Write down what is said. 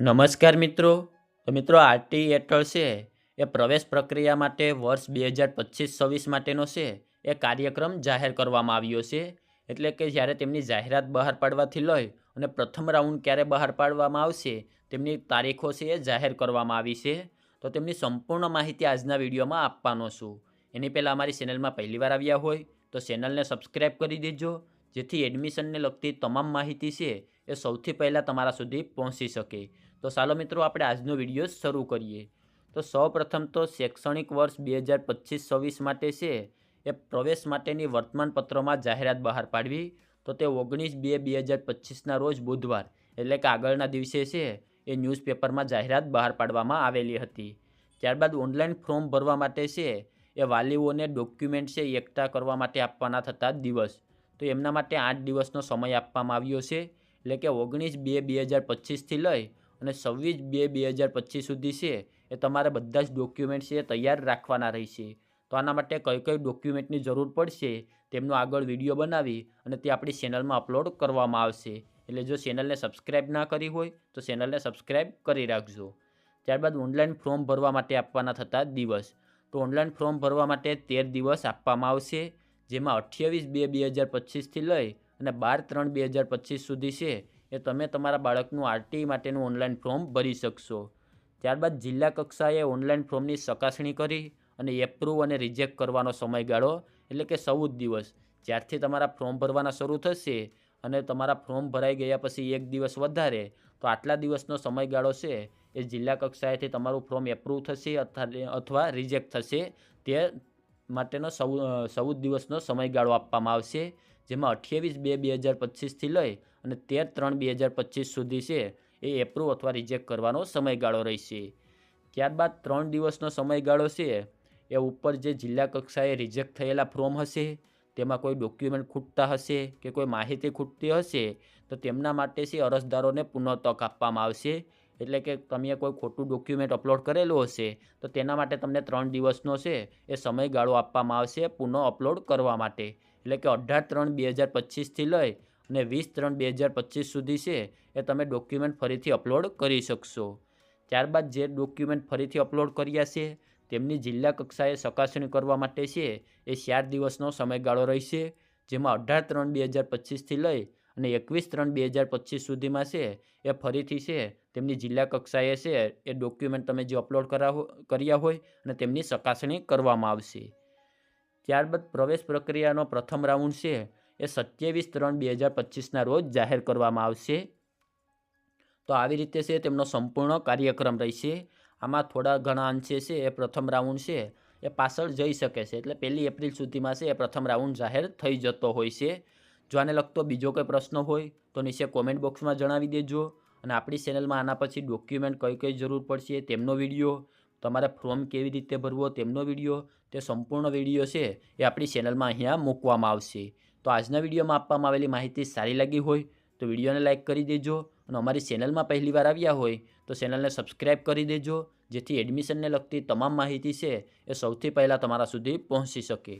નમસ્કાર મિત્રો. તો મિત્રો આરટી હેઠળ છે એ પ્રવેશ પ્રક્રિયા માટે વર્ષ 2025-26 માટેનો છે એ કાર્યક્રમ જાહેર કરવામાં આવ્યો છે. એટલે કે જ્યારે તેમની જાહેરાત બહાર પાડવાથી લઈ અને પ્રથમ રાઉન્ડ ક્યારે બહાર પાડવામાં આવશે તેમની તારીખો છે એ જાહેર કરવામાં આવી છે. તો તેમની સંપૂર્ણ માહિતી આજના વિડીયોમાં આપવાનો છું. એની પહેલાં અમારી ચેનલમાં પહેલીવાર આવ્યા હોય તો ચેનલને સબસ્ક્રાઈબ કરી દેજો, જેથી એડમિશનને લગતી તમામ માહિતી છે એ સૌથી પહેલાં તમારા સુધી પહોંચી શકે. તો ચાલો મિત્રો આપણે આજનો વિડીયો શરૂ કરીએ. તો સૌપ્રથમ તો શૈક્ષણિક વર્ષ 2025-26 માટે છે એ પ્રવેશ માટેની વર્તમાનપત્રમાં જાહેરાત બહાર પાડવી. તો તે 19/2/2025ના રોજ બુધવાર એટલે કે આગળના દિવસે છે એ ન્યૂઝપેપરમાં જાહેરાત બહાર પાડવામાં આવેલી હતી. ત્યારબાદ ઓનલાઈન ફોર્મ ભરવા માટે છે એ વાલીઓને ડોક્યુમેન્ટ છે એકઠા કરવા માટે આપવાના થતા દિવસ. તો એમના માટે 8 દિવસનો સમય આપવામાં આવ્યો છે. એટલે કે 19/2/2025થી લઈ અને 26/2/2025 સુધી છે એ તમારે બધા જ ડોક્યુમેન્ટ છે તૈયાર રાખવાના રહેશે. તો આના માટે કઈ કઈ ડોક્યુમેન્ટની જરૂર પડશે તેમનો આગળ વિડીયો બનાવી અને તે આપણી ચેનલમાં અપલોડ કરવામાં આવશે. એટલે જો ચેનલને સબસ્ક્રાઈબ ના કરી હોય તો ચેનલને સબસ્ક્રાઈબ કરી રાખજો. ત્યારબાદ ઓનલાઈન ફોર્મ ભરવા માટે આપવાના થતા દિવસ. તો ઓનલાઈન ફોર્મ ભરવા માટે 13 દિવસ આપવામાં આવશે, જેમાં 28/2/2025થી લઈ અને 12/3/2025 સુધી છે એ તમે તમારા બાળકનું આરટી માટેનું ઓનલાઈન ફોર્મ ભરી શકશો. ત્યારબાદ જિલ્લા કક્ષાએ ઓનલાઈન ફોર્મની ચકાસણી કરી અને એપ્રુવ અને રિજેક્ટ કરવાનો સમયગાળો એટલે કે 14 દિવસ. જ્યારથી તમારા ફોર્મ ભરવાના શરૂ થશે અને તમારા ફોર્મ ભરાઈ ગયા પછી 1 દિવસ વધારે, તો આટલા દિવસનો સમયગાળો છે એ જિલ્લા કક્ષાએથી તમારું ફોર્મ એપ્રુવ થશે અથવા રિજેક્ટ થશે તે માટેનો 14 દિવસનો સમયગાળો આપવામાં આવશે, જેમાં 28/2/2025થી લઈ અને 13/3/2025 સુધી છે એ એપ્રુવ અથવા રિજેક્ટ કરવાનો સમયગાળો રહેશે. ત્યારબાદ 3 દિવસનો સમયગાળો છે એ ઉપર જે જિલ્લા કક્ષાએ રિજેક્ટ થયેલા ફોર્મ હશે તેમાં કોઈ ડોક્યુમેન્ટ ખૂટતા હશે કે કોઈ માહિતી ખૂટતી હશે તો તેમના માટે છે અરજદારોને પુનઃ તક આપવામાં આવશે. એટલે કે તમે કોઈ ખોટું ડોક્યુમેન્ટ અપલોડ કરેલું હશે તો તેના માટે તમને 3 દિવસનો છે એ સમયગાળો આપવામાં આવશે પુનઃ અપલોડ કરવા માટે. એટલે કે 18/3/2025થી લઈ અને 20/3/2025 સુધી છે એ તમે ડોક્યુમેન્ટ ફરીથી અપલોડ કરી શકશો. ત્યારબાદ જે ડોક્યુમેન્ટ ફરીથી અપલોડ કર્યા છે તેમની જિલ્લા કક્ષાએ ચકાસણી કરવા માટે છે એ 4 દિવસનો સમયગાળો રહેશે, જેમાં 18/3/2025થી લઈ અને 21/3/2025 સુધીમાં છે એ ફરીથી છે તેમની જિલ્લા કક્ષાએ છે એ ડોક્યુમેન્ટ તમે જે અપલોડ કર્યા હોય અને તેમની ચકાસણી કરવામાં આવશે. ત્યારબાદ પ્રવેશ પ્રક્રિયાનો પ્રથમ રાઉન્ડ છે એ 27/3/2025ના રોજ જાહેર કરવામાં આવશે. તો આવી રીતે છે તેમનો સંપૂર્ણ કાર્યક્રમ રહેશે. આમાં થોડા ઘણા અંશે છે એ પ્રથમ રાઉન્ડ છે એ પાછળ જઈ શકે છે, એટલે 1 એપ્રિલ સુધીમાં છે એ પ્રથમ રાઉન્ડ જાહેર થઈ જતો હોય છે. જો આને લગતો બીજો કોઈ પ્રશ્ન હોય તો નીચે કોમેન્ટ બોક્સમાં જણાવી દેજો. અને આપણી ચેનલમાં આના પછી ડોક્યુમેન્ટ કઈ જરૂર પડશે તેમનો વિડીયો, તમારે ફોર્મ કેવી રીતે ભરવો તેમનો વિડીયો, તે સંપૂર્ણ વિડીયો છે એ આપણી ચેનલમાં અહીંયા મૂકવામાં આવશે. તો આજના વિડીયોમાં આપવામાં આવેલી માહિતી સારી લાગી હોય તો વિડીયોને લાઇક કરી દેજો અને અમારી ચેનલમાં પહેલીવાર આવ્યા હોય તો ચેનલને સબસ્ક્રાઈબ કરી દેજો, જેથી એડમિશનને લગતી તમામ માહિતી છે એ સૌથી પહેલાં તમારા સુધી પહોંચી શકે.